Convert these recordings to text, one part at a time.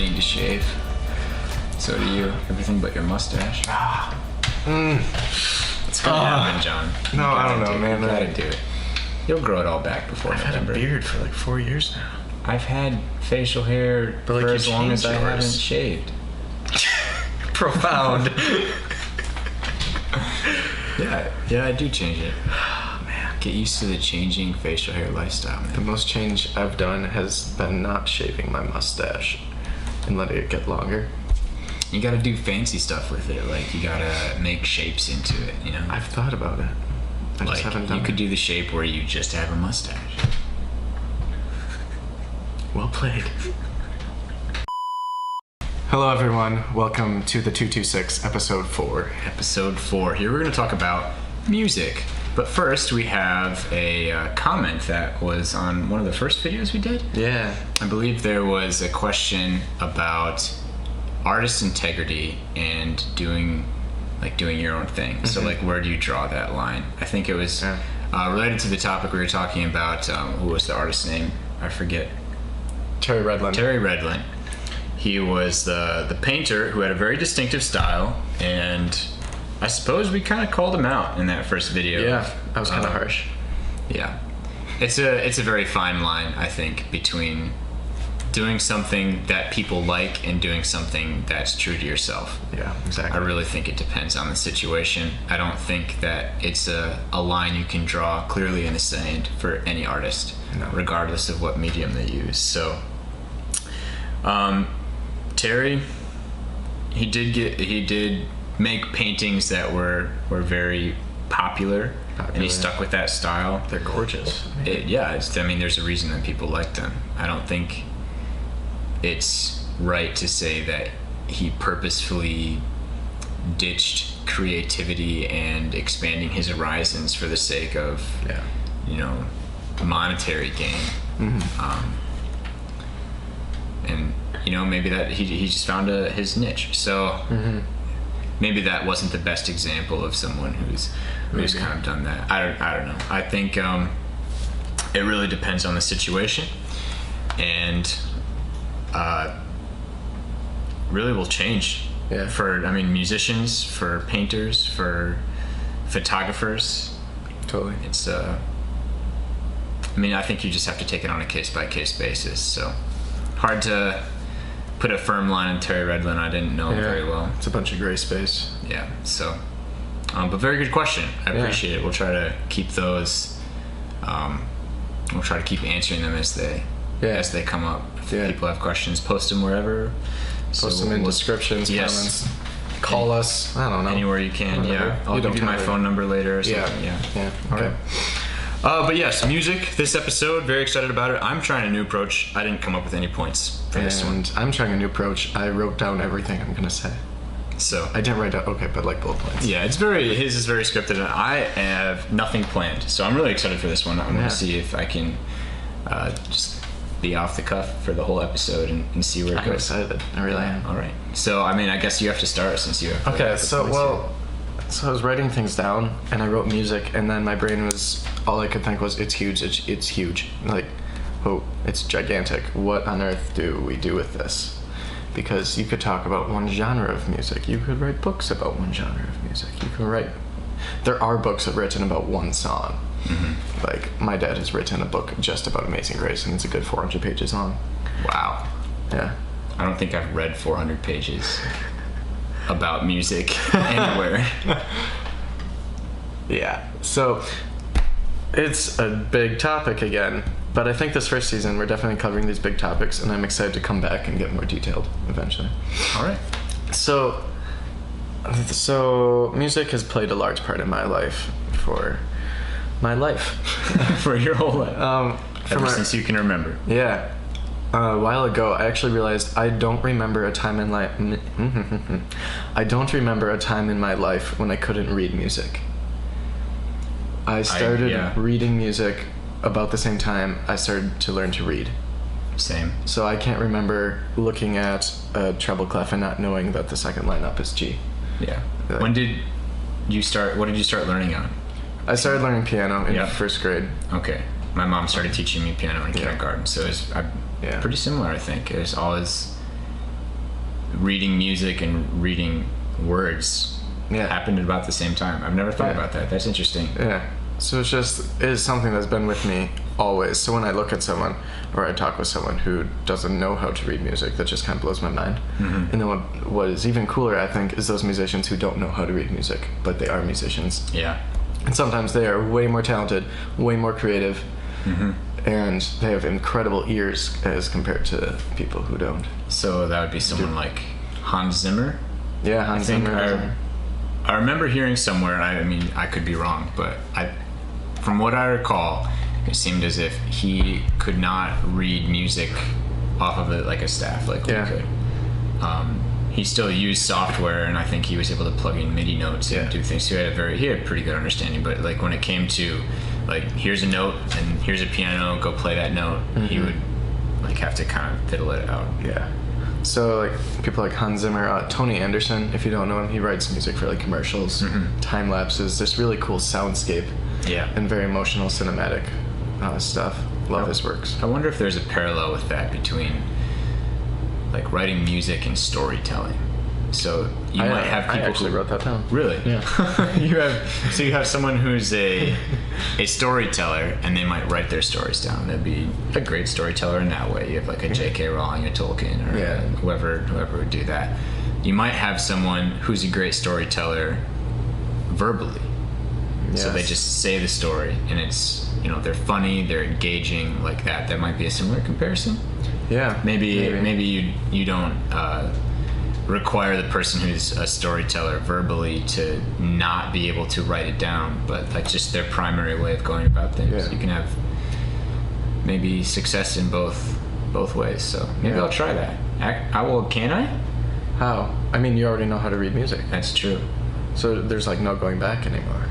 waiting to shave. So do you. Everything but your mustache. It's gonna happen, John. No, I don't know, man. You gotta do it. You'll grow it all back before I've November. had a beard for like 4 years now. I've had facial hair But, like, for you as long as I changed yours. haven't shaved. Profound. Yeah, I do change it. Oh, man. Get used to the changing facial hair lifestyle, man. The most change I've done has been not shaving my mustache and letting it get longer. You gotta do fancy stuff with it. Like, you gotta make shapes into it, you know? I've thought about it. I just haven't done you could it. do the shape where you just have a mustache. Well played. Hello everyone, welcome to the 226, episode 4. Episode 4. Here we're gonna talk about music. But first, we have a comment that was on one of the first videos we did. Yeah. I believe there was a question about artist integrity and doing your own thing. So like, where do you draw that line? I think it was related to the topic we were talking about. Who was the artist's name? I forget. Terry Redlin. Terry Redlin. He was the painter who had a very distinctive style, and I suppose we kind of called him out in that first video. Yeah, I was kind of harsh. Yeah, it's a very fine line, I think, between doing something that people like and doing something that's true to yourself. Yeah, exactly. I really think it depends on the situation. I don't think that it's a line you can draw clearly in the sand for any artist, regardless of what medium they use. So, Terry, he did make paintings that were very popular, and he stuck with that style. They're gorgeous. There's a reason that people like them. I don't think it's right to say that he purposefully ditched creativity and expanding his horizons for the sake of, monetary gain. And maybe that he just found his niche. So maybe that wasn't the best example of someone who's kind of done that. I don't know. I think it really depends on the situation, and really will change for musicians, for painters, for photographers. Totally. It's I think you just have to take it on a case-by-case basis. So hard to put a firm line on Terry Redlin. I didn't know him very well. It's a bunch of gray space. Yeah, so but very good question. I appreciate it. We'll try to keep those we'll try to keep answering them as they come up. If people have questions, post them wherever. Post them in descriptions, comments. Call us. I don't know. Anywhere you can. Whatever. Yeah. I'll give you my phone number later or something. Yeah. Okay. Okay. But yes, music. This episode, very excited about it. I'm trying a new approach. I didn't come up with any points for this one. And I'm trying a new approach. I wrote down everything I'm gonna say. So I didn't write down. Okay, but like bullet points. Yeah, his is very scripted, and I have nothing planned. So I'm really excited for this one. I'm gonna see if I can just be off the cuff for the whole episode and see where it goes. I'm excited. I really am. All right. So I guess you have to start since you have. Okay. So I was writing things down, and I wrote music, and then my brain was all I could think was it's huge. It's huge. Like, oh, it's gigantic. What on earth do we do with this? Because you could talk about one genre of music. You could write books about one genre of music. You can write. There are books written about one song. Mm-hmm. Like, my dad has written a book just about Amazing Grace, and it's a good 400 pages long. Wow. Yeah. I don't think I've read 400 pages about music anywhere. Yeah. So it's a big topic again, but I think this first season we're definitely covering these big topics, and I'm excited to come back and get more detailed eventually. All right. So music has played a large part in my life for your whole life. Ever since you can remember. Yeah. A while ago, I actually realized I don't remember a time in my life when I couldn't read music. I started reading music about the same time I started to learn to read. Same. So I can't remember looking at a treble clef and not knowing that the second line up is G. Yeah. What did you start learning on? I started learning piano in first grade. Okay. My mom started teaching me piano in kindergarten, so it's pretty similar, I think. It was always reading music and reading words happened at about the same time. I've never thought about that. That's interesting. Yeah. So it's something that's been with me always. So when I look at someone or I talk with someone who doesn't know how to read music, that just kind of blows my mind. And then what is even cooler, I think, is those musicians who don't know how to read music, but they are musicians. Yeah. And sometimes they are way more talented, way more creative, and they have incredible ears as compared to people who don't. So that would be someone like Hans Zimmer? Yeah, Hans Zimmer. I remember hearing somewhere, and I mean, I could be wrong, but from what I recall, it seemed as if he could not read music off of it like a staff, like we could. He still used software, and I think he was able to plug in MIDI notes and do things. So he had pretty good understanding. But like when it came to like, here's a note and here's a piano, go play that note, he would like have to kind of fiddle it out. Yeah. So like people like Hans Zimmer, Tony Anderson, if you don't know him, he writes music for like commercials, time lapses, this really cool soundscape, and very emotional cinematic stuff. Love his works. I wonder if there's a parallel with that between like writing music and storytelling. So you might have people I actually wrote that down. Really? Yeah. you have someone who's a storyteller, and they might write their stories down. That'd be a great storyteller in that way. You have like a J.K. Rowling, a Tolkien, or whoever would do that. You might have someone who's a great storyteller verbally. Yes. So they just say the story, and it's, they're funny, they're engaging, like that. That might be a similar comparison. Yeah. Maybe you don't require the person who's a storyteller verbally to not be able to write it down, but like just their primary way of going about things. You can have maybe success in both ways. So maybe I'll try that. I will. Can I? How? I mean, you already know how to read music. That's true. So there's like no going back anymore.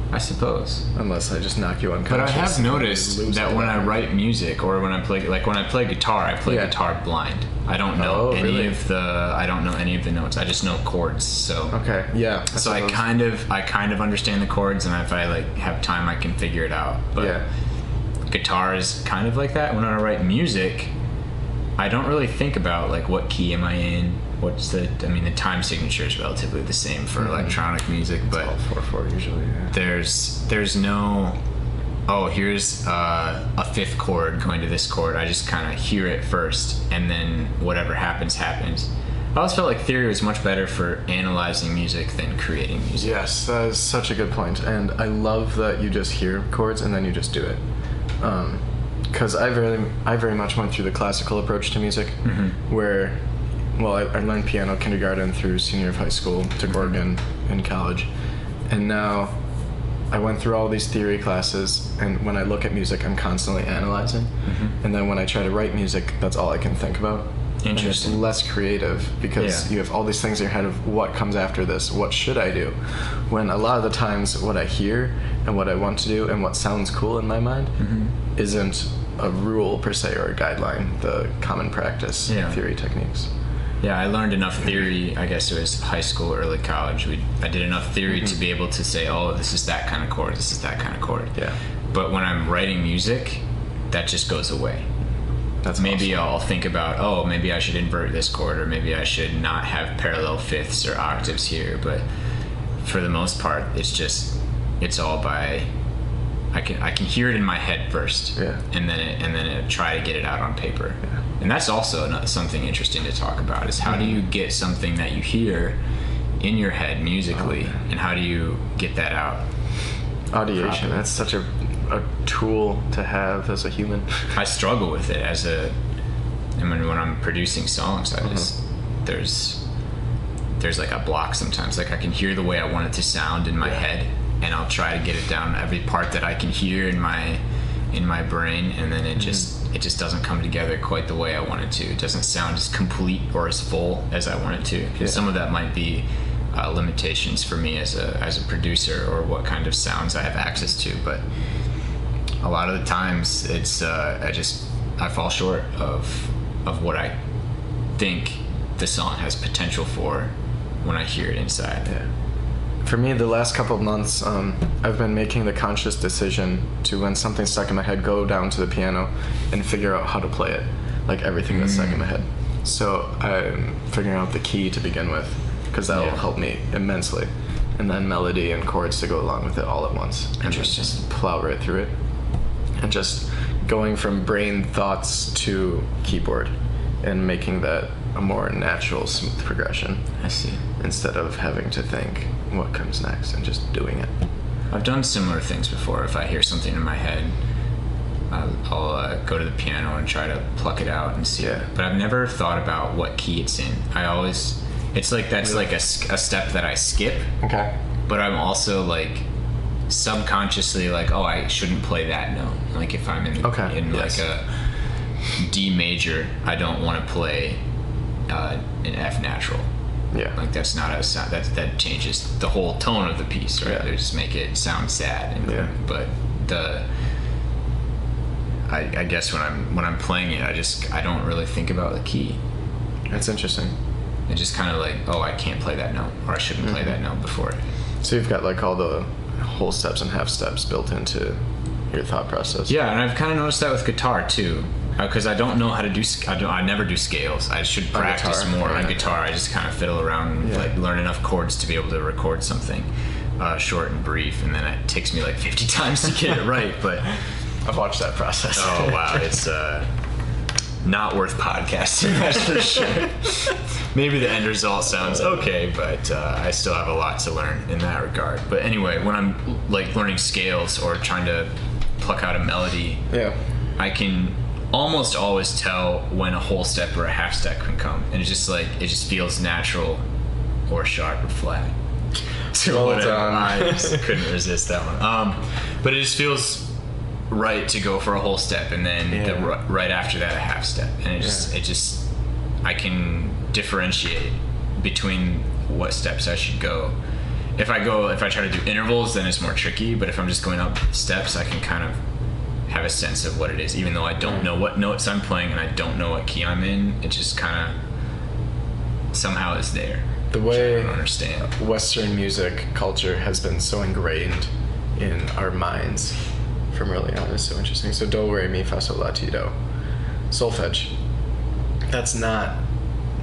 I suppose. Unless I just knock you unconscious. But I have noticed that when I write music, or when I play guitar, I play guitar blind. I don't know any of the notes. I just know chords. So So I kind of understand the chords, and if I like have time, I can figure it out. But guitar is kind of like that. When I write music, I don't really think about like what key am I in. The time signature is relatively the same for electronic music, but it's all 4/4 usually. Yeah. There's no, here's a fifth chord going to this chord. I just kind of hear it first, and then whatever happens. I always felt like theory was much better for analyzing music than creating music. Yes, that is such a good point, and I love that you just hear chords and then you just do it. Because I very much went through the classical approach to music, where. Well, I learned piano kindergarten through senior of high school, took organ in college, and now I went through all these theory classes, and when I look at music, I'm constantly analyzing, and then when I try to write music, that's all I can think about. Interesting. And it's less creative, because you have all these things in your head of what comes after this, what should I do, when a lot of the times what I hear and what I want to do and what sounds cool in my mind isn't a rule per se or a guideline, the common practice theory techniques. Yeah, I learned enough theory, I guess it was high school, early college. I did enough theory to be able to say, this is that kind of chord, this is that kind of chord. Yeah. But when I'm writing music, that just goes away. That's maybe awesome. I'll think about, maybe I should invert this chord, or maybe I should not have parallel fifths or octaves here. But for the most part, it's all by, I can hear it in my head first, and then try to get it out on paper. Yeah. And that's also something interesting to talk about, is how do you get something that you hear in your head musically, and how do you get that out? Audiation, properly? That's such a tool to have as a human. I struggle with it when I'm producing songs, there's like a block sometimes. Like I can hear the way I want it to sound in my head, and I'll try to get it down every part that I can hear in my brain, and then it just doesn't come together quite the way I want it to. It doesn't sound as complete or as full as I want it to. Because some of that might be limitations for me as a producer, or what kind of sounds I have access to. But a lot of the times, it's I fall short of what I think the song has potential for when I hear it inside. Yeah. For me, the last couple of months, I've been making the conscious decision to, when something's stuck in my head, go down to the piano and figure out how to play it, like everything that's stuck in my head. So I'm figuring out the key to begin with, because that will help me immensely. And then melody and chords to go along with it all at once. And just plow right through it. And just going from brain thoughts to keyboard and making that a more natural, smooth progression. I see. Instead of having to think what comes next and just doing it. I've done similar things before. If I hear something in my head, I'll go to the piano and try to pluck it out and see it. But I've never thought about what key it's in. It's like that's like a step that I skip. Okay. But I'm also like subconsciously like, oh, I shouldn't play that note. Like if I'm in like a D major, I don't want to play an F natural. Yeah. Like that's not a sound that changes the whole tone of the piece, right? They just make it sound sad. But I guess when I'm playing it, I don't really think about the key. That's interesting. It's just kind of like, oh, I can't play that note, or I shouldn't play that note before. So you've got like all the whole steps and half steps built into your thought process. Yeah, and I've kind of noticed that with guitar too, because I don't know how to do. I never do scales. I should practice more on guitar. I just kind of fiddle around, and like learn enough chords to be able to record something short and brief, and then it takes me like 50 times to get it right. But I've watched that process. Oh wow, it's not worth podcasting, that's for sure. Maybe the end result sounds okay, but I still have a lot to learn in that regard. But anyway, when I'm like learning scales or trying to pluck out a melody, I can almost always tell when a whole step or a half step can come, and it just feels natural or sharp or flat. So I just couldn't resist that one. But it just feels right to go for a whole step, and then right after that a half step, and it just I can differentiate between what steps I should go. If I try to do intervals, then it's more tricky, but if I'm just going up steps, I can kind of have a sense of what it is, even though I don't know what notes I'm playing and I don't know what key I'm in. It just kind of somehow is there. The way I don't understand. Western music culture has been so ingrained in our minds from early on is so interesting. So do, re, mi, fa, sol, la, ti, do. Solfege. That's not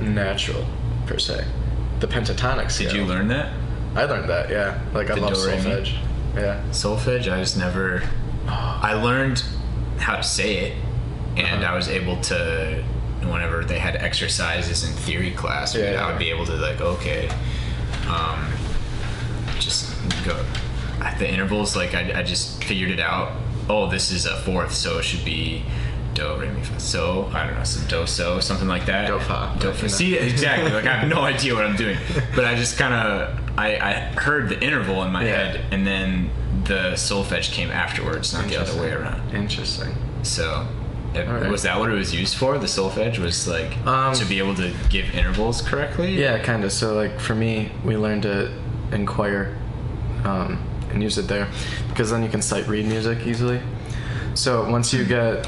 natural per se. The pentatonic scale. Did you learn that? I learned that, yeah. Like I love solfege. Yeah. Solfege, I just never. I learned how to say it, and I was able to, whenever they had exercises in theory class, I would be able to like, okay, just go. At the intervals, like I just figured it out. Oh, this is a fourth, so it should be do, re, mi, fa. So I don't know, so do, so something like that. Do, fa. Do, fa. See, exactly. Like I have no idea what I'm doing, but I just kind of I heard the interval in my head, and then the solfege came afterwards, not the other way around. Interesting. So, was that what it was used for? The solfege was like to be able to give intervals correctly? Yeah, kind of. So like for me, we learned to inquire and use it there, because then you can sight read music easily. So once you get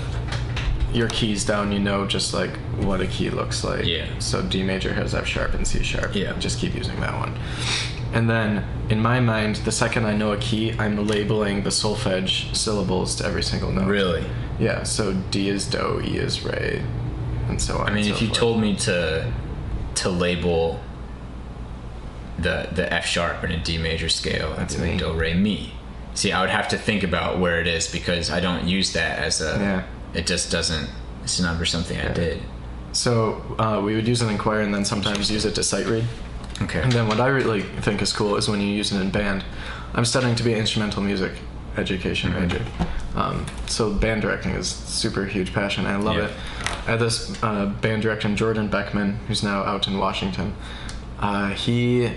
your keys down, you know just like what a key looks like. Yeah. So D major has F sharp and C sharp. Yeah. Just keep using that one. And then in my mind, the second I know a key, I'm labeling the solfege syllables to every single note. Really? Yeah. So D is do, E is re, and so on. I mean, if you told me to label the F sharp in a D major scale, that's like do, re, mi. See, I would have to think about where it is, because I don't use that as a. It just doesn't. It's never something I did. So we would use an inquire, and then sometimes use it to sight read. Okay. And then what I really think is cool is when you use it in band. I'm studying to be an instrumental music education major. So band directing is super huge passion. I love it. I had this band director, Jordan Beckman, who's now out in Washington. He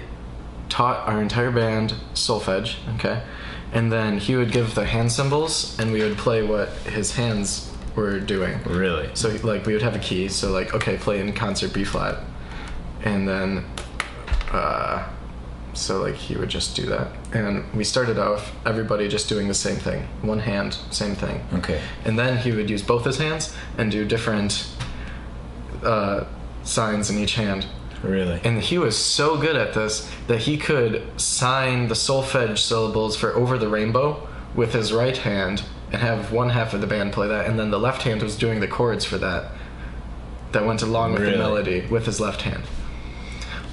taught our entire band solfege, okay? And then he would give the hand symbols, and we would play what his hands were doing. Really? So like we would have a key, so like, okay, play in concert B flat. And then so like he would just do that, and we started off everybody just doing the same thing, one hand, same thing. Okay. And then he would use both his hands and do different signs in each hand. Really? And he was so good at this that he could sign the solfege syllables for Over the Rainbow with his right hand and have one half of the band play that, and then the left hand was doing the chords for that. that went along with Really? the melody with his left hand.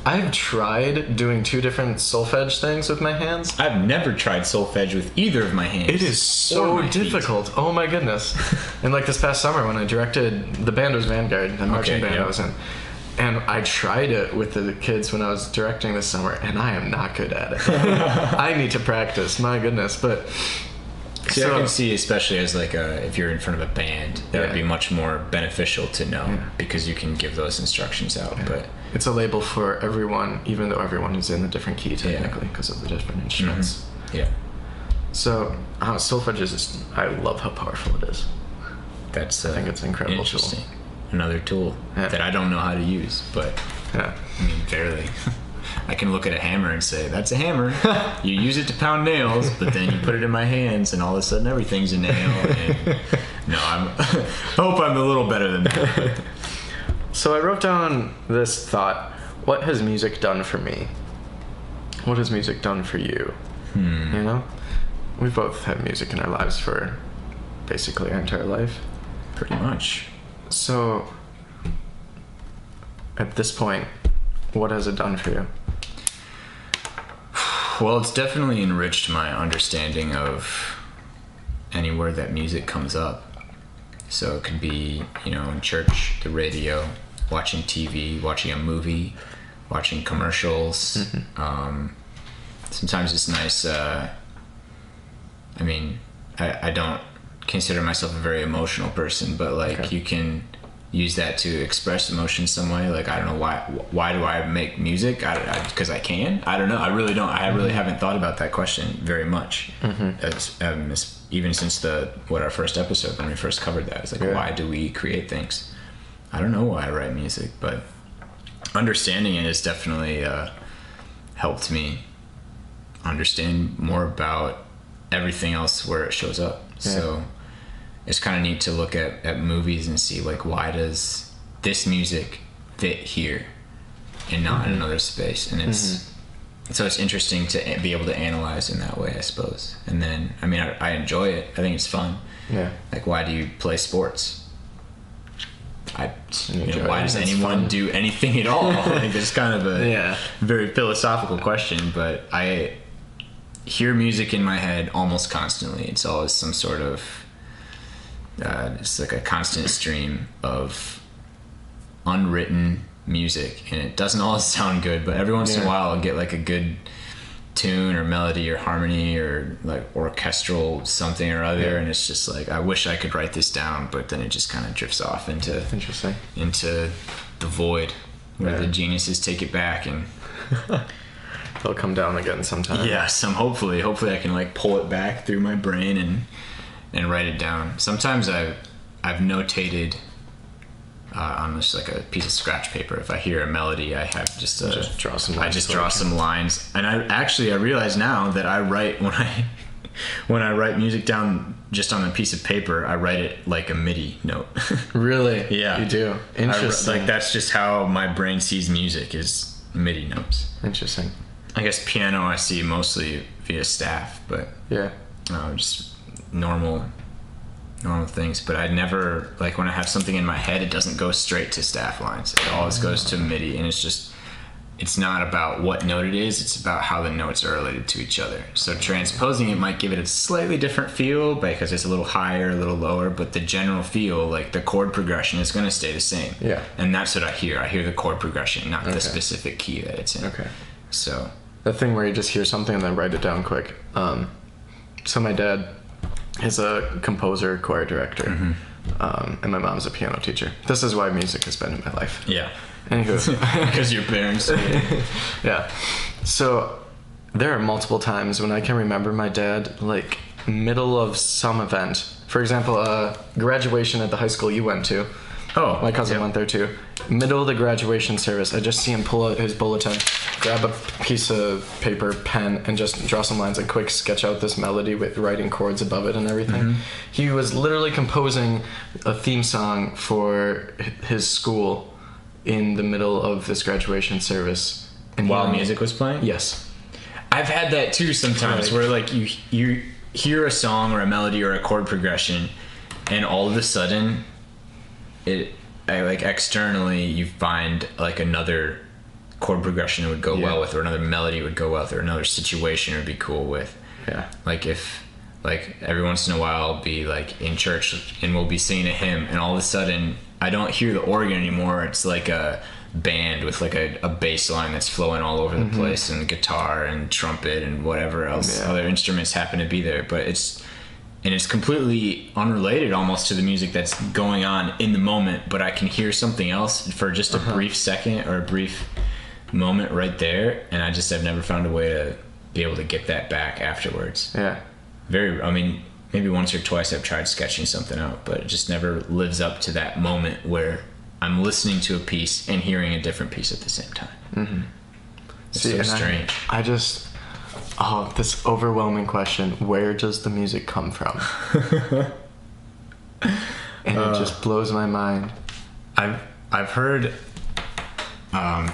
I've tried doing 2 different solfege things with my hands. I've never tried solfege with either of my hands. It is so difficult. Oh my goodness. And like this past summer when I directed, the band was Vanguard, the marching band I was in. And I tried it with the kids when I was directing this summer, and I am not good at it. I need to practice, my goodness. But see, I can see, especially as like if you're in front of a band, that would be much more beneficial to know because you can give those instructions out. But it's a label for everyone, even though everyone is in a different key technically because of the different instruments. Mm-hmm. Yeah. So solfege is just, I love how powerful it is. I think it's an incredible interesting tool. Another tool that I don't know how to use, but I mean, barely. I can look at a hammer and say, that's a hammer. You use it to pound nails, but then you put it in my hands and all of a sudden everything's a nail. And no, I hope I'm a little better than that. So I wrote down this thought: what has music done for me? What has music done for you? You know? We've both had music in our lives for basically our entire life. Pretty much. So, at this point, what has it done for you? Well, it's definitely enriched my understanding of anywhere that music comes up. So it could be, in church, the radio, watching TV, watching a movie, watching commercials. Mm-hmm. Sometimes it's nice. I don't consider myself a very emotional person, but you can use that to express emotion some way. Like, I don't know why do I make music? Because I can. I don't know. I really don't. I really haven't thought about that question very much. Mm-hmm. Even since our first episode when we first covered that, it's like, why do we create things? I don't know why I write music, but understanding it has definitely helped me understand more about everything else where it shows up. So it's kind of neat to look at movies and see, like, why does this music fit here and not in another space? And so it's interesting to be able to analyze in that way, I suppose. And then, I enjoy it. I think it's fun. Yeah. Like, why do you play sports? Why does anyone do anything at all? I think it's kind of a very philosophical question, but I hear music in my head almost constantly. It's always some sort of it's like a constant stream of unwritten music, and it doesn't always sound good, but every once in a while I'll get like a good tune or melody or harmony or like orchestral something or other, and it's just like, I wish I could write this down, but then it just kind of drifts off into the void where the geniuses take it back, and they'll come down again sometime. Hopefully I can like pull it back through my brain and write it down. Sometimes I've notated on just like a piece of scratch paper. If I hear a melody, I have just draw some lines. And I realize now that I write when I write music down just on a piece of paper, I write it like a MIDI note. Really? Yeah, you do. Interesting. That's just how my brain sees music, is MIDI notes. Interesting. I guess piano I see mostly via staff, but just normal things. But I never, like, when I have something in my head, it doesn't go straight to staff lines. It always goes to MIDI, and it's not about what note it is, it's about how the notes are related to each other. So transposing it might give it a slightly different feel because it's a little higher, a little lower, but the general feel, like the chord progression, is going to stay the same. Yeah. And that's what I hear. I hear the chord progression, not the specific key that it's in. Okay. So the thing where you just hear something and then write it down quick. So my dad is a composer, choir director, and my mom's a piano teacher. This is why music has been in my life. Yeah. Anywho. Because your parents. Yeah. So there are multiple times when I can remember my dad, like, middle of some event. For example, graduation at the high school you went to. Oh. My cousin went there too. Middle of the graduation service, I just see him pull out his bulletin, grab a piece of paper, pen, and just draw some lines and quick sketch out this melody with writing chords above it and everything. He was literally composing a theme song for his school in the middle of this graduation service. And while music was playing? Yes. I've had that too sometimes, where like you hear a song or a melody or a chord progression, and all of a sudden like externally you find like another chord progression it would go well with, or another melody would go well with, or another situation it would be cool with. Yeah. Like if, like every once in a while I'll be like in church and we'll be singing a hymn and all of a sudden I don't hear the organ anymore. It's like a band with like a bass line that's flowing all over the place, and guitar and trumpet and whatever else other instruments happen to be there. But it's completely unrelated almost to the music that's going on in the moment, but I can hear something else for just a brief second or a brief moment right there, and I've never found a way to be able to get that back afterwards. Yeah. I mean, maybe once or twice I've tried sketching something out, but it just never lives up to that moment where I'm listening to a piece and hearing a different piece at the same time. It's so strange. I just, this overwhelming question, where does the music come from? And it just blows my mind. I've heard,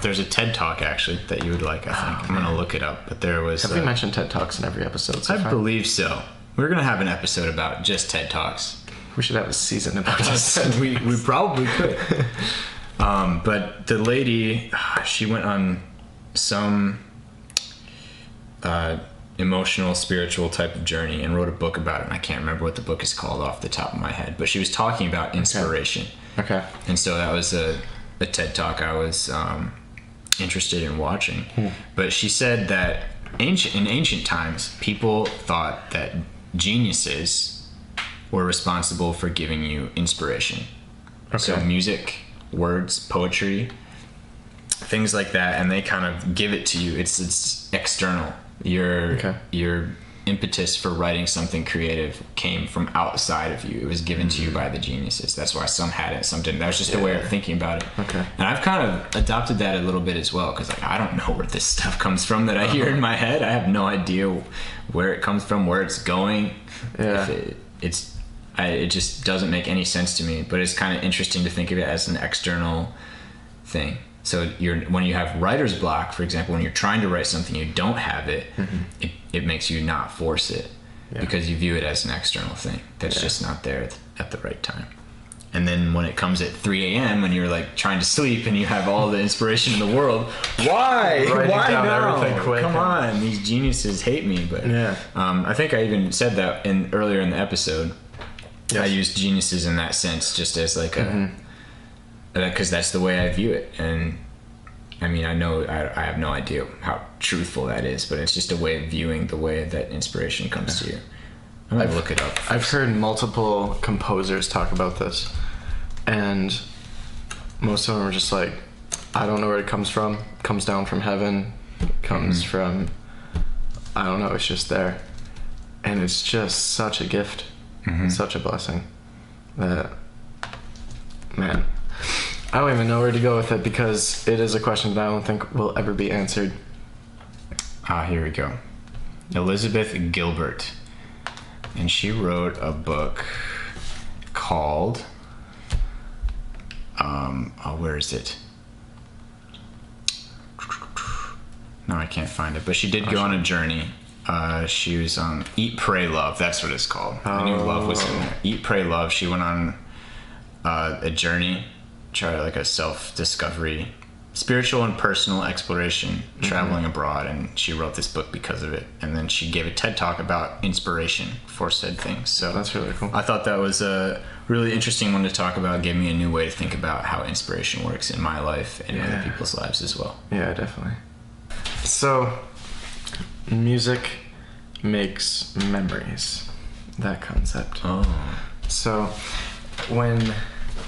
there's a TED Talk actually that you would like, I think. I'm going to look it up, but there was... Have we mentioned TED Talks in every episode so far? I believe so. We're going to have an episode about just TED Talks. We should have a season about just we probably could. But the lady, she went on some emotional, spiritual type of journey and wrote a book about it. And I can't remember what the book is called off the top of my head, but she was talking about inspiration. Okay. And so that was a TED Talk I was interested in watching. But she said that in ancient times, people thought that geniuses were responsible for giving you inspiration. Okay. So music, words, poetry, things like that, and they kind of give it to you. It's external. Your impetus for writing something creative came from outside of you. It was given to you by the geniuses. That's why some had it, some didn't. That was just a way of thinking about it. Okay. And I've kind of adopted that a little bit as well, because like I don't know where this stuff comes from that I hear in my head. I have no idea where it comes from, where it's going. Yeah. It just doesn't make any sense to me, but it's kind of interesting to think of it as an external thing. So when you have writer's block, for example, when you're trying to write something, you don't have it, it makes you not force it because you view it as an external thing that's just not there at the right time. And then when it comes at 3 a.m. when you're like trying to sleep and you have all the inspiration in the world, why now? Come on, these geniuses hate me. But I think I even said that earlier in the episode. Yes. I use geniuses in that sense just as like because that's the way I view it. And I mean, I know I have no idea how truthful that is, but it's just a way of viewing the way that inspiration comes to you. I'm gonna look it up first. I've heard multiple composers talk about this, and most of them are just like, I don't know where it comes from. It comes down from heaven. It comes from, I don't know, it's just there. And it's just such a gift. It's such a blessing that, man, I don't even know where to go with it, because it is a question that I don't think will ever be answered. Here we go. Elizabeth Gilbert. And she wrote a book called, where is it? No, I can't find it, but she did go on a journey. She was on Eat, Pray, Love. That's what it's called. I knew love was in there. Eat, Pray, Love. She went on a journey, like a self-discovery, spiritual and personal exploration, traveling abroad, and she wrote this book because of it. And then she gave a TED Talk about inspiration for said things. So that's really cool. I thought that was a really interesting one to talk about. Gave me a new way to think about how inspiration works in my life and other people's lives as well. Yeah, definitely. So, music makes memories. That concept. Oh. So, when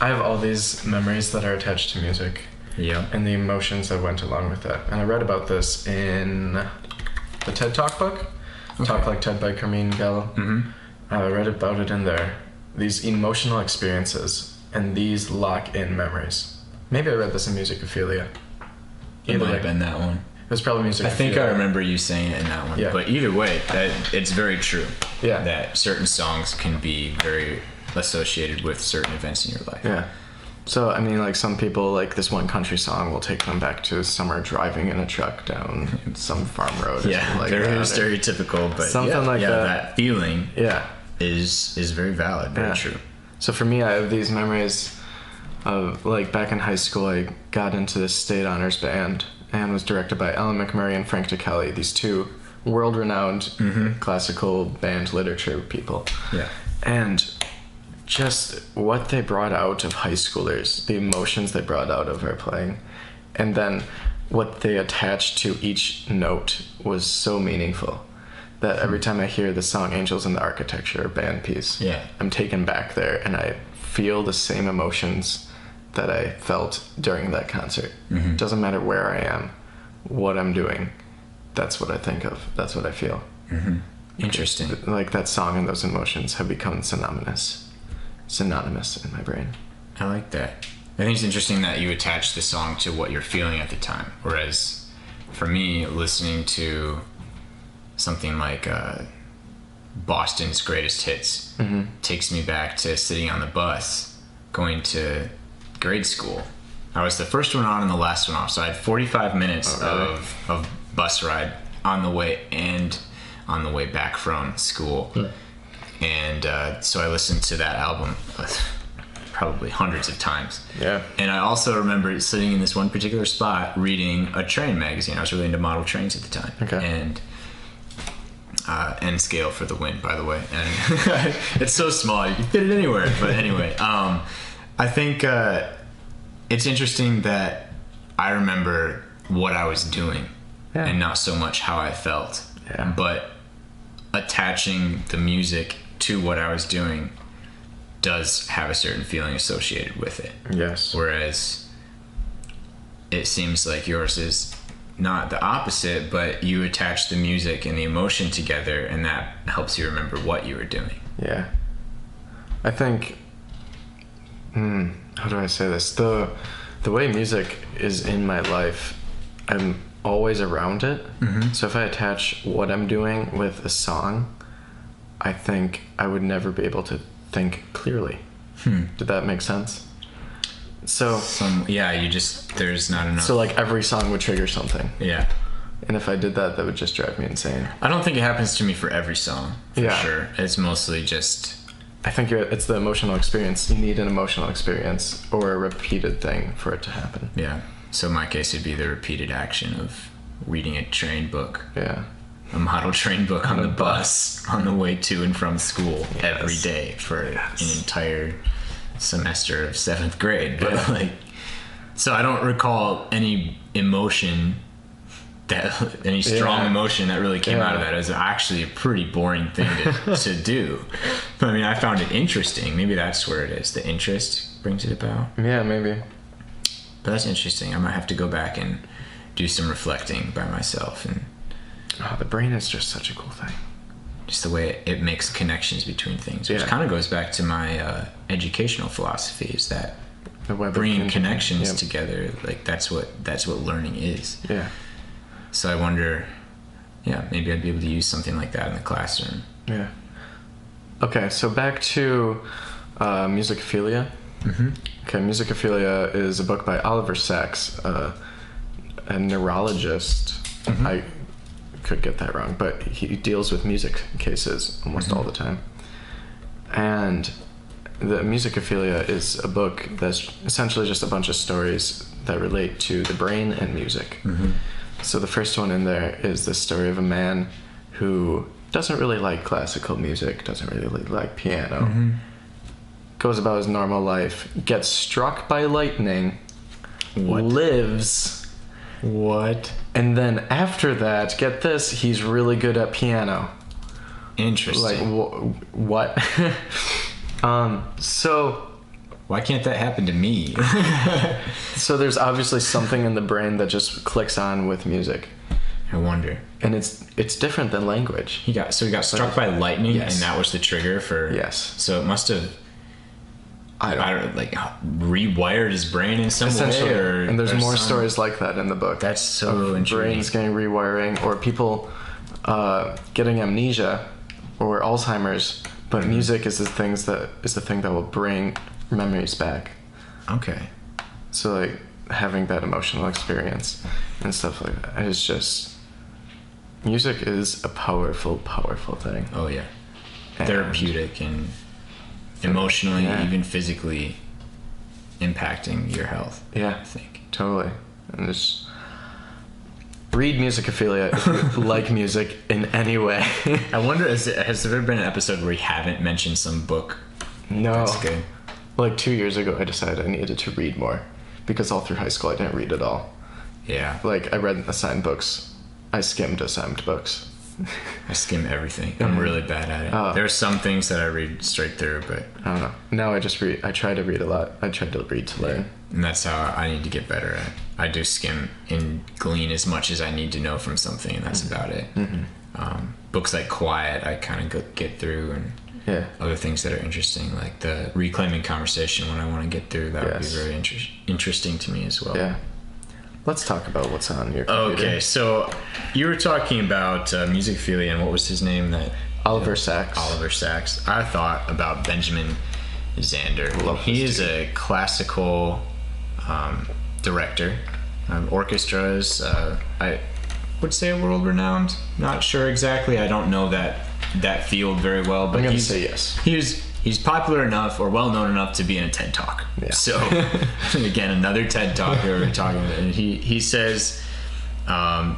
I have all these memories that are attached to music, and the emotions that went along with that, and I read about this in the TED Talk book, Talk Like TED by Carmine Gallo. I read about it in there. These emotional experiences, and these lock in memories. Maybe I read this in Musicophilia. It might have been that one. It was probably Musicophilia. I think I remember you saying it in that one. Yeah. But either way, it's very true. Yeah. That certain songs can be very associated with certain events in your life. Yeah. So, I mean, like, some people, like, this one country song will take them back to summer driving in a truck down some farm road or something like very that. Stereotypical, but something like that. That feeling is very valid, very true. So for me, I have these memories of like back in high school, I got into this state honors band and was directed by Alan McMurray and Frank DeKelly, these two world-renowned classical band literature people. Yeah. And just what they brought out of high schoolers, the emotions they brought out of our playing, and then what they attached to each note was so meaningful that every time I hear the song Angels in the Architecture, band piece, I'm taken back there and I feel the same emotions that I felt during that concert. Doesn't matter where I am, what I'm doing, that's what I think of, that's what I feel. Interesting. Like that song and those emotions have become synonymous in my brain. I like that. I think it's interesting that you attach the song to what you're feeling at the time, whereas for me, listening to something like Boston's Greatest Hits takes me back to sitting on the bus going to grade school. I was the first one on and the last one off, so I had 45 minutes of bus ride on the way and on the way back from school. And so I listened to that album probably hundreds of times. And I also remember sitting in this one particular spot reading a train magazine. I was really into model trains at the time. And N scale for the win, by the way. And it's so small, you can fit it anywhere. But anyway, I think it's interesting that I remember what I was doing and not so much how I felt. But attaching the music to what I was doing does have a certain feeling associated with it. Whereas it seems like yours is not the opposite, but you attach the music and the emotion together, and that helps you remember what you were doing. I think, how do I say this? The way music is in my life, I'm always around it. So if I attach what I'm doing with a song, I think I would never be able to think clearly. Did that make sense? So there's not enough. So like every song would trigger something. And if I did that, that would just drive me insane. I don't think it happens to me for every song, for sure. It's mostly just... I think it's the emotional experience. You need an emotional experience or a repeated thing for it to happen. So in my case, it'd be the repeated action of reading a train book. A model train book on the bus on the way to and from school every day for an entire semester of 7th grade. But so I don't recall any emotion any strong emotion that really came out of that. It was actually a pretty boring thing to do. But I mean, I found it interesting. Maybe that's where it is. The interest brings it about. Maybe. But that's interesting. I might have to go back and do some reflecting by myself. And the brain is just such a cool thing. Just the way it makes connections between things, which kind of goes back to my educational philosophy, is that bringing connections together, like that's what learning is. So I wonder, maybe I'd be able to use something like that in the classroom. Okay, so back to Musicophilia. Okay, Musicophilia is a book by Oliver Sacks, a neurologist. I could get that wrong, but he deals with music cases almost all the time. And the Musicophilia is a book that's essentially just a bunch of stories that relate to the brain and music. So the first one in there is the story of a man who doesn't really like classical music, doesn't really like piano, goes about his normal life, gets struck by lightning, lives... And then after that, get this, he's really good at piano. Interesting. Like, what? So... Why can't that happen to me? So there's obviously something in the brain that just clicks on with music. I wonder. And it's different than language. He got struck by lightning, and that was the trigger for... So it must have... I don't like rewired his brain in some way, and there's more stories like that in the book. That's so intriguing. Brains getting rewiring, or people getting amnesia or Alzheimer's, but music is the thing that will bring memories back. Okay. So like having that emotional experience and stuff like that. It's just, music is a powerful thing. Oh yeah. And therapeutic and emotionally, even physically impacting your health. Yeah, I think. Totally. And just read Musicophilia if you like music in any way. I wonder, has there ever been an episode where you haven't mentioned some book? No. That's good. Like 2 years ago, I decided I needed to read more because all through high school I didn't read at all. Yeah. Like, I read assigned books. I skimmed assigned books. I skim everything. I'm really bad at it. There are some things that I read straight through, but I don't know. Now I just read. I try to read a lot. I try to read to learn. And that's how I need to get better at. I do skim and glean as much as I need to know from something, and that's about it. Books like Quiet, I kind of get through, and other things that are interesting, like the Reclaiming Conversation, when I want to get through, that would be very interesting to me as well. Yeah. Let's talk about what's on your computer. Okay, so you were talking about Musicophilia, and what was his name? Oliver Sacks. Oliver Sacks. I thought about Benjamin Zander. He is a classical director. Orchestras, I would say world-renowned. Not sure exactly. I don't know that field very well, but I'm going to say yes. He's popular enough or well-known enough to be in a TED Talk. Yeah. So, again, another TED Talk we were talking about. And he says a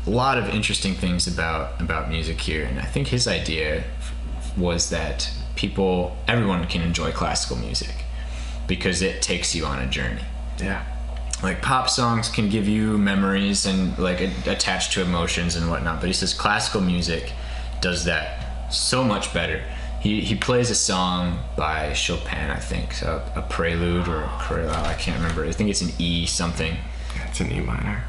lot of interesting things about music here. And I think his idea was that everyone can enjoy classical music because it takes you on a journey. Yeah. Like, pop songs can give you memories and, like, attached to emotions and whatnot. But he says classical music does that so much better. He plays a song by Chopin, I think, so a prelude or a chorale, I can't remember. I think it's an E something. It's an E minor.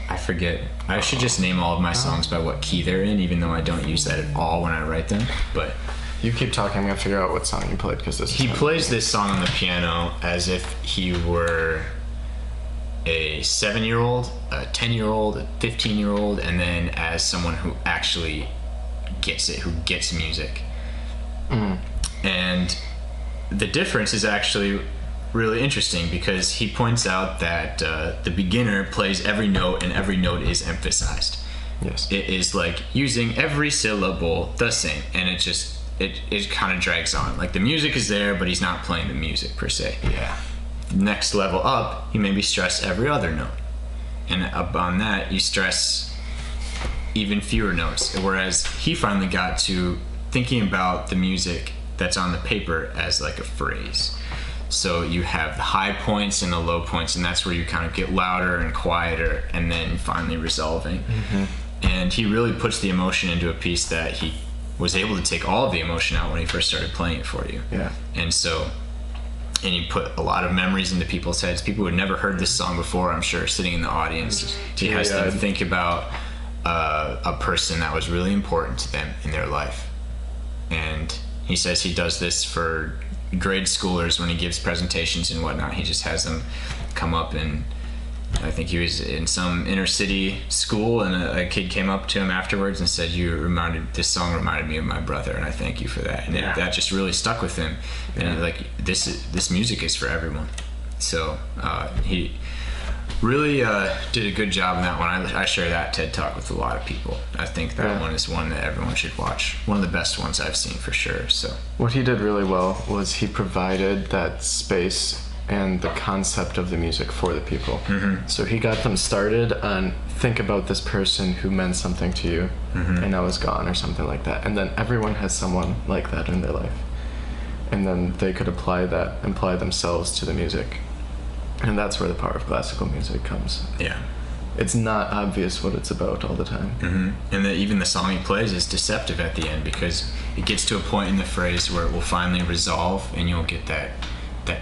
I forget. I should just name all of my songs by what key they're in, even though I don't use that at all when I write them. But you keep talking. I'm gonna figure out what song you played because he plays this song on the piano as if he were a 7-year-old, a 10-year-old, a 15-year-old, and then as someone who actually gets it, who gets music. And the difference is actually really interesting because he points out that the beginner plays every note and every note is emphasized. Yes. It is like using every syllable the same, and it kind of drags on. Like, the music is there, but he's not playing the music per se. Yeah. Next level up, you maybe stress every other note, and upon that you stress even fewer notes, whereas he finally got to thinking about the music that's on the paper as like a phrase. So you have the high points and the low points, and that's where you kind of get louder and quieter, and then finally resolving. And he really puts the emotion into a piece that he was able to take all of the emotion out when he first started playing it for you. Yeah. And he put a lot of memories into people's heads. People who had never heard this song before, I'm sure, sitting in the audience. He has them think about a person that was really important to them in their life. And he says he does this for grade schoolers when he gives presentations and whatnot. He just has them come up, and I think he was in some inner city school, and a kid came up to him afterwards and said, this song reminded me of my brother, and I thank you for that. And that just really stuck with him. And like, this music is for everyone. So he really did a good job in that one. I share that TED Talk with a lot of people. I think that one is one that everyone should watch. One of the best ones I've seen for sure. So what he did really well was he provided that space and the concept of the music for the people. So he got them started on think about this person who meant something to you and now is gone or something like that. And then everyone has someone like that in their life. And then they could apply themselves to the music. And that's where the power of classical music comes. Yeah. It's not obvious what it's about all the time. And even the song he plays is deceptive at the end, because it gets to a point in the phrase where it will finally resolve, and you'll get that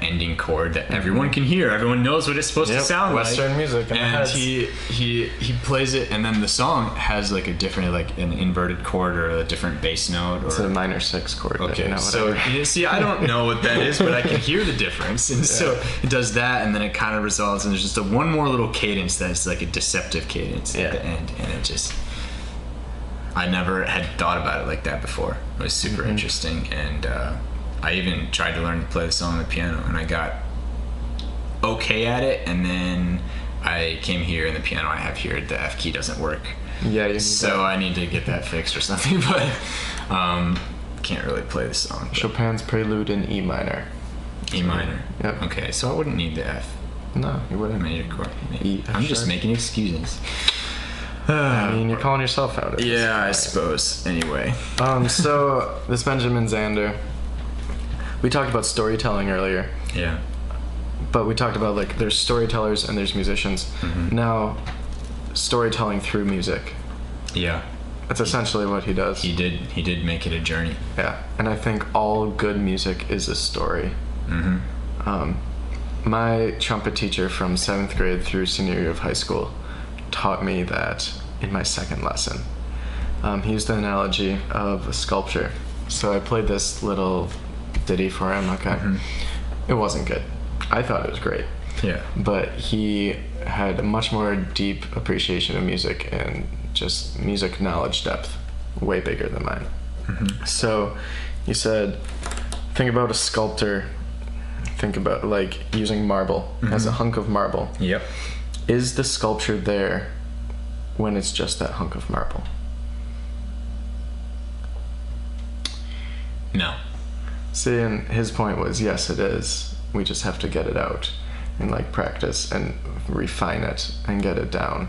ending chord that everyone can hear. Everyone knows what it's supposed to sound like. Western music. And he plays it, and then the song has like a different, like an inverted chord or a different bass note. It's a minor 6 chord. Okay, so see, I don't know what that is, but I can hear the difference. And so it does that, and then it kind of resolves, and there's just one more little cadence that's like a deceptive cadence at the end, and it just... I never had thought about it like that before. It was super interesting, and I even tried to learn to play the song on the piano, and I got okay at it, and then I came here, and the piano I have here, the F key doesn't work. Yeah, so I need to get that fixed or something, but can't really play the song. Chopin's Prelude in E minor. E minor. Yep. Okay, so I wouldn't need the F. No, you wouldn't. Major chord. E, F I'm just sharp. making excuses. I mean, you're calling yourself out. At this Yeah, I point. suppose. Anyway. So this Benjamin Zander, we talked about storytelling earlier, Yeah. but we talked about like there's storytellers and there's musicians. Mm-hmm. Now, storytelling through music. Yeah. That's essentially what he does. He did make it a journey. Yeah, and I think all good music is a story. Mm-hmm. My trumpet teacher from 7th grade through senior year of high school taught me that in my second lesson. He used the analogy of a sculpture. So I played this little ditty for him, okay? Mm-hmm. It wasn't good. I thought it was great. Yeah. But he had a much more deep appreciation of music and just music knowledge depth, way bigger than mine. Mm-hmm. So he said, think about a sculptor, think about like using marble as a hunk of marble. Yep. Is the sculpture there when it's just that hunk of marble? No. See, and his point was, yes, it is. We just have to get it out and like practice and refine it and get it down.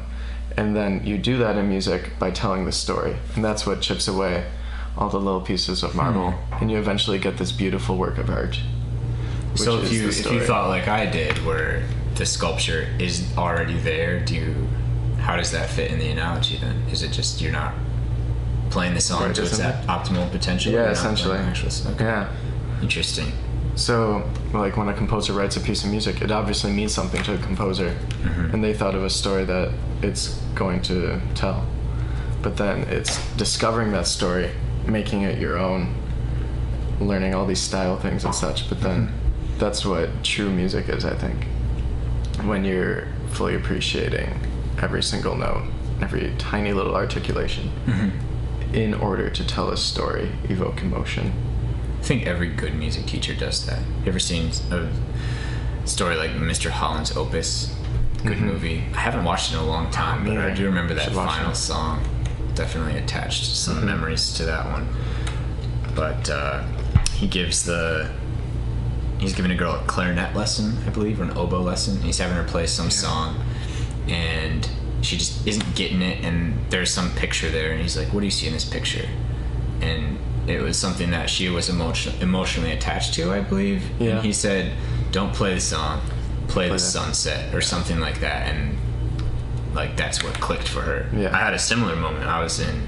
And then you do that in music by telling the story. And that's what chips away all the little pieces of marble. And you eventually get this beautiful work of art. So which if is you the if you story. thought like I did, where the sculpture is already there, how does that fit in the analogy then? Is it just you're not playing the song Right, to its isn't it? optimal potential? Yeah, You're not essentially. playing the actual- okay. Yeah. Interesting. So, like when a composer writes a piece of music, it obviously means something to the composer, and they thought of a story that it's going to tell. But then it's discovering that story, making it your own, learning all these style things and such. But then that's what true music is, I think. When you're fully appreciating every single note, every tiny little articulation, in order to tell a story, evoke emotion. I think every good music teacher does that. You ever seen a story like Mr. Holland's Opus? Good movie. I haven't watched it in a long time, but I do remember that Should watch final it. song. Definitely attached some memories to that one. But he's giving a girl a clarinet lesson, I believe, or an oboe lesson. He's having her play some song, and she just isn't getting it. And there's some picture there, and he's like, "What do you see in this picture?" And it was something that she was emotionally attached to, I believe. Yeah. And he said, "Don't play the song, play the that. sunset," or something like that. And like that's what clicked for her. Yeah. I had a similar moment. I was in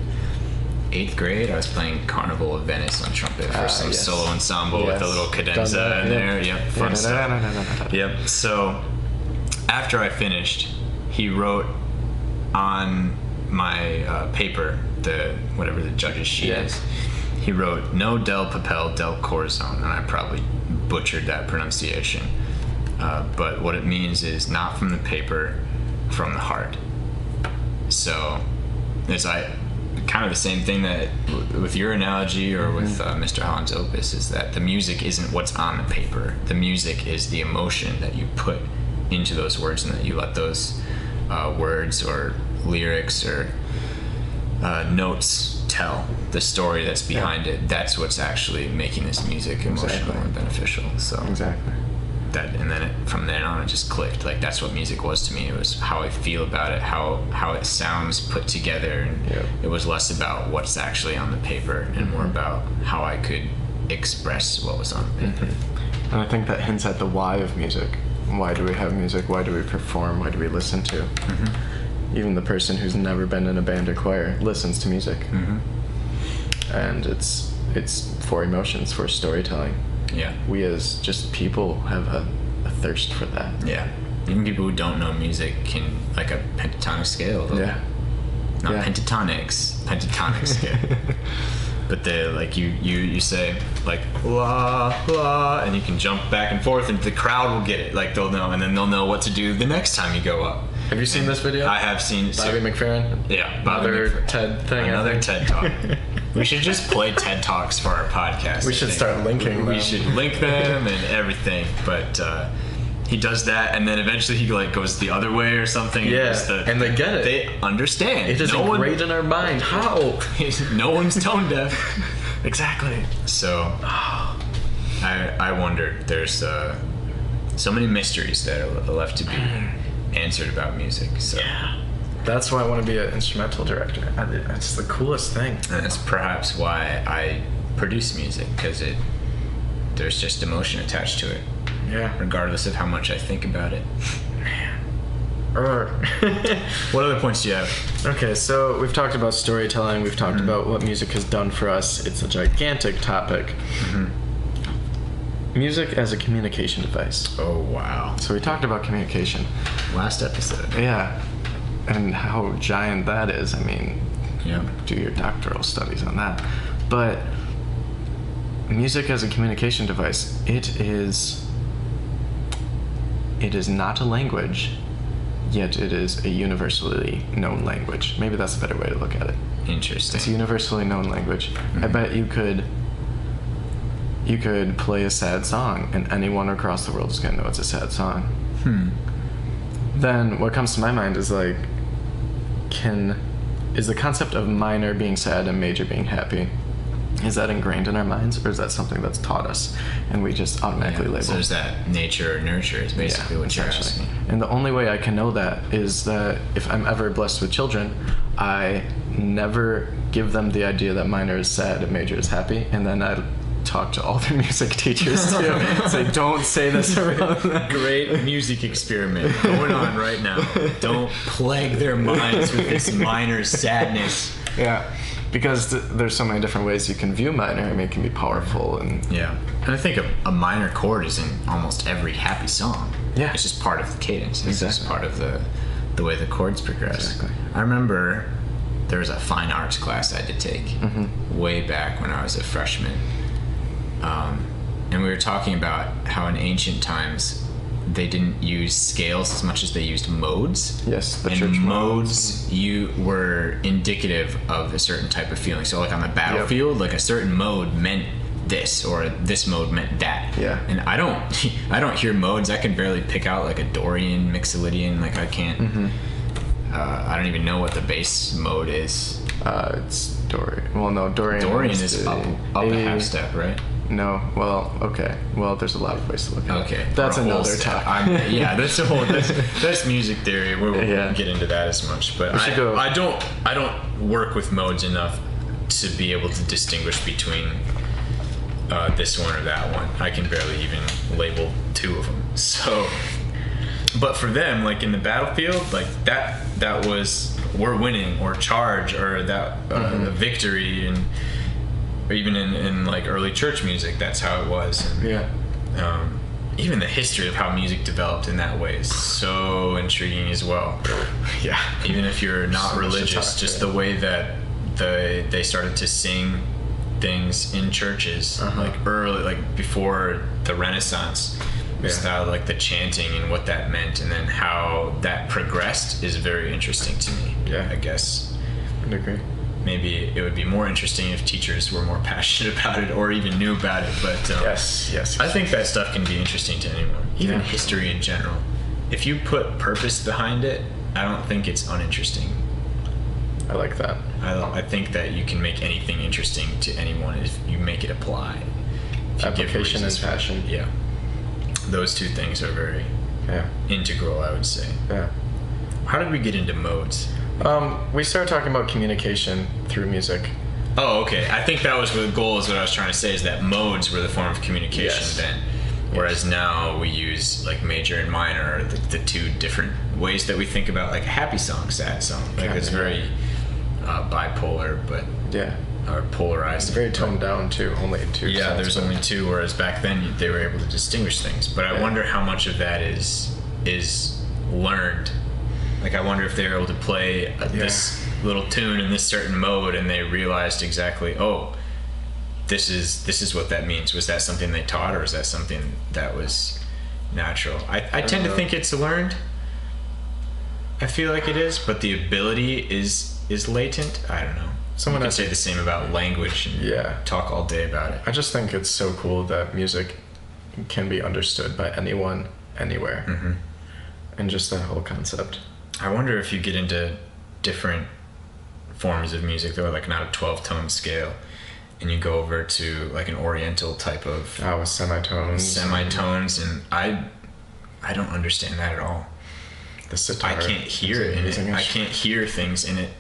8th grade. I was playing Carnival of Venice on trumpet for some yes. solo ensemble with a little cadenza in there. Yep, fun stuff. Yep. So after I finished, he wrote on my paper, whatever the judge's sheet is, he wrote "No del papel del corazon," and I probably butchered that pronunciation. But what it means is not from the paper, from the heart. So it's kind of the same thing that with your analogy or with Mr. Holland's Opus, is that the music isn't what's on the paper. The music is the emotion that you put into those words, and that you let those words or lyrics or notes tell the story that's behind it. That's what's actually making this music emotional and beneficial. So Exactly. that, and then from then on it just clicked. Like that's what music was to me. It was how I feel about it, how it sounds put together, and it was less about what's actually on the paper and more about how I could express what was on the paper. And I think that hints at the why of music. Why do we have music? Why do we perform? Why do we listen to? Even the person who's never been in a band or choir listens to music. And it's for emotions, for storytelling. Yeah. We as just people have a thirst for that. Yeah. Even people who don't know music can, like a pentatonic scale. Yeah. Not Yeah. pentatonic scale. But they like you say like la la, and you can jump back and forth, and the crowd will get it. Like they'll know, and then they'll know what to do the next time you go up. Have you seen this video? I have seen Bobby McFerrin? Yeah, Bobby Another McFerrin. TED thing. Another TED Talk. We should just play TED Talks for our podcast. We should start linking We them. should link them and everything. But he does that, and then eventually he like goes the other way or something. Yeah, and they get it. They understand. It is engraved in our mind. How? No one's tone deaf. Exactly. So I wonder. There's so many mysteries that are left to be answered about music. So That's why I want to be an instrumental director. It's the coolest thing. and that's perhaps why I produce music, because there's just emotion attached to it, Yeah. regardless of how much I think about it. Or What other points do you have? okay, so we've talked about storytelling. We've talked about what music has done for us. It's a gigantic topic. Music as a communication device. Oh wow! So we talked about communication. Last episode. Yeah. And how giant that is. I mean, Yeah. do your doctoral studies on that. But music as a communication device, it is not a language, yet it is a universally known language. Maybe that's a better way to look at it. Interesting. It's a universally known language. I bet you could play a sad song and anyone across the world is going to know it's a sad song. Then what comes to my mind is like, is the concept of minor being sad and major being happy, is that ingrained in our minds, or is that something that's taught us and we just automatically label? So there's that nature or nurture is basically what you're essentially. asking. And the only way I can know that is that if I'm ever blessed with children, I never give them the idea that minor is sad and major is happy, and then I talk to all their music teachers too. Say, don't say this around them. Great music experiment going on right now. Don't plague their minds with this minor sadness. Yeah, because there's so many different ways you can view minor. I mean, it can be powerful and Yeah, and I think a minor chord is in almost every happy song. Yeah. It's just part of the cadence. It's just Exactly. part of the way the chords progress. Exactly. I remember there was a fine arts class I had to take way back when I was a freshman. And we were talking about how in ancient times they didn't use scales as much as they used modes. yes, the And church modes were indicative of a certain type of feeling. So like on the battlefield, like a certain mode meant this, or this mode meant that. Yeah. And I don't hear modes. I can barely pick out like a Dorian, mixolydian. Like I can't. I don't even know what the bass mode is. It's Dorian. Well, no, Dorian. Dorian is up a half step, right? No, well, okay. Well, there's a lot of ways to look at it. Okay, That's or a whole another step. talk. Yeah, that's music theory. We won't Yeah. get into that as much. But should go- I don't work with modes enough to be able to distinguish between this one or that one. I can barely even label two of them. So, but for them, like in the battlefield, like that was we're winning or charge or that the victory, and or even in like early church music, that's how it was. And, Yeah. even the history of how music developed in that way is so intriguing as well. Yeah. Even if you're not So much to religious, talk just about. the way that they started to sing things in churches, like early, like before the Renaissance, style, like the chanting and what that meant, and then how that progressed is very interesting to me. Yeah. I guess I agree. maybe it would be more interesting if teachers were more passionate about it or even knew about it. But Yes. I think that stuff can be interesting to anyone, even Yeah. history in general. If you put purpose behind it, I don't think it's uninteresting. I like that. I think that you can make anything interesting to anyone if you make it apply. If you give Application and reasons for it. passion. Yeah. Those two things are very Yeah. integral, I would say. Yeah. How did we get into modes? We started talking about communication through music. Oh, okay. I think that was the goal, is what I was trying to say, is that modes were the form of communication Yes. then. Whereas now we use like major and minor, the two different ways that we think about like a happy song, sad song. Like it's very bipolar, but Yeah. or polarized. It's very toned down too. Only two. Yeah, songs, there's but- only two, whereas back then they were able to distinguish things. But I Yeah. wonder how much of that is learned. Like I wonder if they were able to play this little tune in this certain mode, and they realized exactly, oh, this is what that means. Was that something they taught, or is that something that was natural? I tend to think it's learned. I feel like it is, but the ability is latent. I don't know. Someone could has say the same about language and Yeah. talk all day about it. I just think it's so cool that music can be understood by anyone, anywhere. And just that whole concept. I wonder if you get into different forms of music, though, like not a 12-tone scale, and you go over to like an oriental type of with semitones, and I don't understand that at all. The sitar, I can't hear it in it. I can't hear things in it.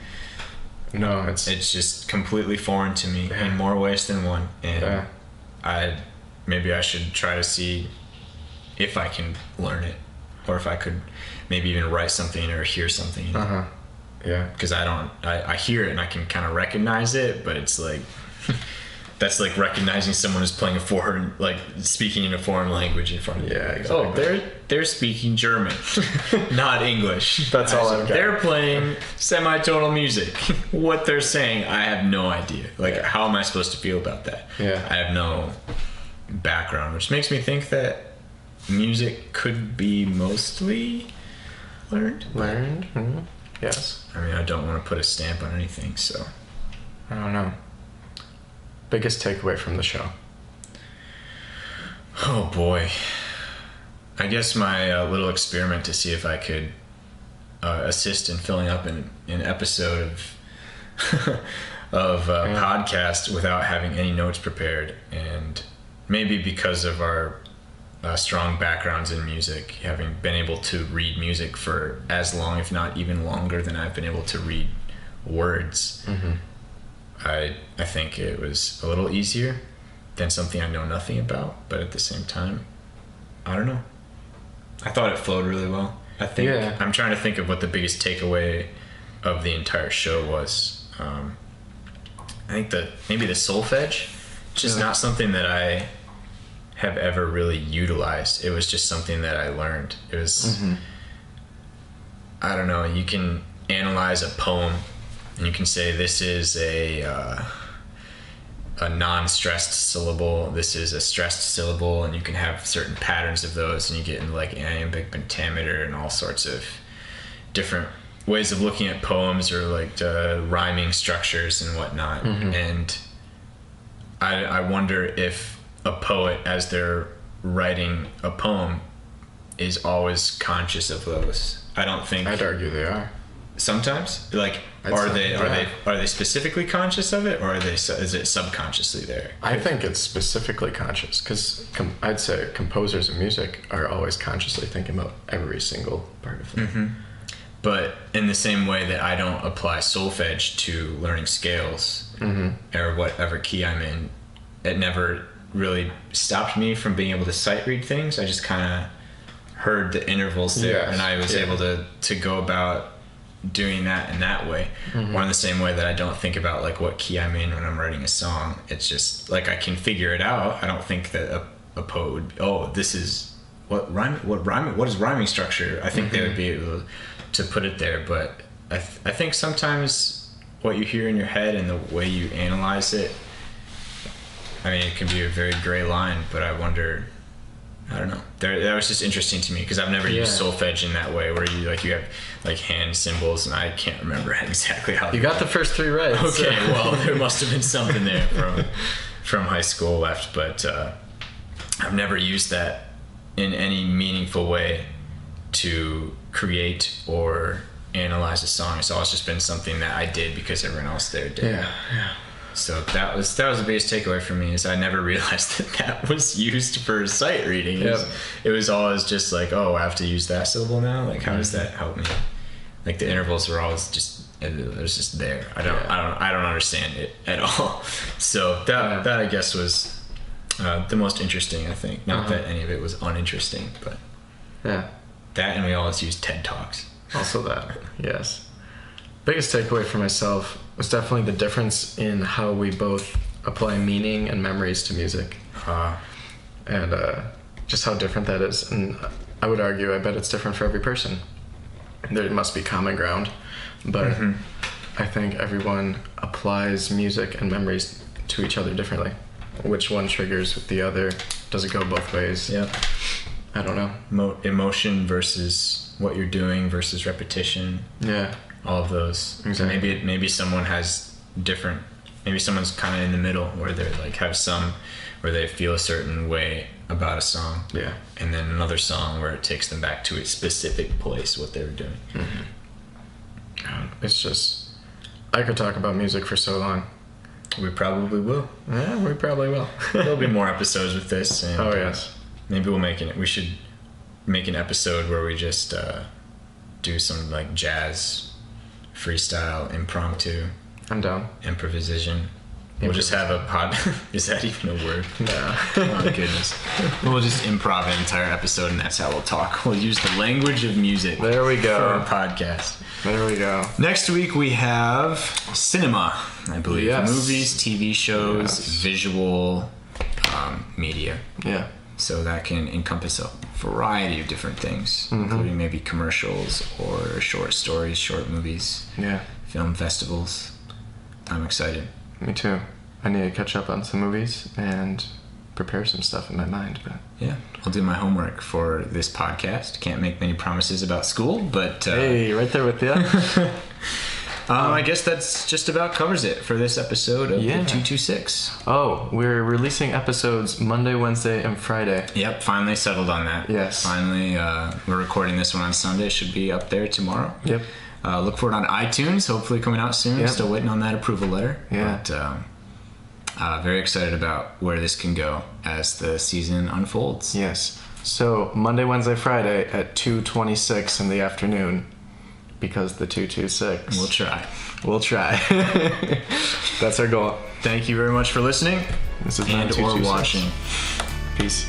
No, it's just completely foreign to me in more ways than one. And maybe I should try to see if I can learn it, or if I could maybe even write something or hear something. Yeah. Because I hear it and I can kind of recognize it, but it's like that's like recognizing someone who's playing speaking in a foreign language in front of you. Yeah, exactly. Oh, they're speaking German, not English. That's all I've got. They're playing semitonal music. What they're saying, I have no idea. How am I supposed to feel about that? Yeah. I have no background, which makes me think that music could be mostly learned. Yes. I mean, I don't want to put a stamp on anything, so I don't know. Biggest takeaway from the show? Oh boy. I guess my little experiment to see if I could assist in filling up an episode of podcast without having any notes prepared, and maybe because of our strong backgrounds in music, having been able to read music for as long, if not even longer, than I've been able to read words. I think it was a little easier than something I know nothing about, but at the same time, I don't know. I thought it flowed really well. I think I'm trying to think of what the biggest takeaway of the entire show was. I think that maybe the solfege, just not something that I have ever really utilized. It was just something that I learned. It was I don't know, you can analyze a poem and you can say this is a non-stressed syllable, this is a stressed syllable, and you can have certain patterns of those, and you get into like iambic pentameter and all sorts of different ways of looking at poems, or like rhyming structures and whatnot. And I wonder if a poet, as they're writing a poem, is always conscious of those. I don't think. I'd argue they are. Sometimes, are they specifically conscious of it, or is it subconsciously there? I think it's specifically conscious, because I'd say composers of music are always consciously thinking about every single part of it. But in the same way that I don't apply solfege to learning scales or whatever key I'm in, it never really stopped me from being able to sight read things. I just kind of heard the intervals there, and I was able to go about doing that in that way. Or in the same way that I don't think about like what key I'm in when I'm writing a song. It's just like I can figure it out. I don't think that a poet would, this is what is rhyming structure. I think they would be able to put it there, but I think sometimes what you hear in your head and the way you analyze it, I mean, it can be a very gray line, but I wonder, I don't know. That was just interesting to me, because I've never used solfege in that way, where you have like hand symbols, and I can't remember exactly how. You got the first three right. Okay, well, there must have been something there from high school left, but I've never used that in any meaningful way to create or analyze a song. It's always just been something that I did because everyone else there did. Yeah. So that was the biggest takeaway for me, is I never realized that was used for sight reading. It was always just like, oh, I have to use that syllable now. Like, how does that help me? Like the intervals were always just, it was just there. I don't understand it at all. So that I guess was the most interesting, I think. Not that any of it was uninteresting, but that, and we always use TED Talks. Also that, yes. Biggest takeaway for myself was definitely the difference in how we both apply meaning and memories to music. And just how different that is. And I would argue, I bet it's different for every person. There must be common ground, but I think everyone applies music and memories to each other differently. Which one triggers the other? Does it go both ways? Yeah. I don't know. Emotion versus what you're doing versus repetition. Yeah. All of those. Exactly. Maybe someone has different. Maybe someone's kind of in the middle, where they like have some where they feel a certain way about a song. Yeah. And then another song where it takes them back to a specific place, what they were doing. It's just, I could talk about music for so long. We probably will. Yeah, we probably will. There'll be more episodes with this. And, Oh, yes. Maybe we should make an episode where we just do some like jazz, freestyle, impromptu. I'm down. Improvisation. We'll just have a pod. Is that even a word? No. Oh my goodness. We'll just improv an entire episode, and that's how we'll talk. We'll use the language of music. There we go. For our podcast. There we go. Next week we have cinema, I believe. Yes. Movies, TV shows, Yes. visual media. Yeah. So that can encompass a variety of different things, including maybe commercials or short stories, short movies, Yeah. film festivals. I'm excited. Me too. I need to catch up on some movies and prepare some stuff in my mind, but Yeah, I'll do my homework for this podcast. Can't make many promises about school, but hey, right there with you. I guess that's just about covers it for this episode of Yeah. the 226. Oh, we're releasing episodes Monday, Wednesday, and Friday. Yep, finally settled on that. Yes. Finally, we're recording this one on Sunday. Should be up there tomorrow. Yep. Look for it on iTunes. Hopefully coming out soon. Yep. Still waiting on that approval letter. Yeah. But very excited about where this can go as the season unfolds. Yes. So Monday, Wednesday, Friday at 2:26 in the afternoon, because the 226. We'll try. We'll try. That's our goal. Thank you very much for listening This is and or 226. watching. Peace.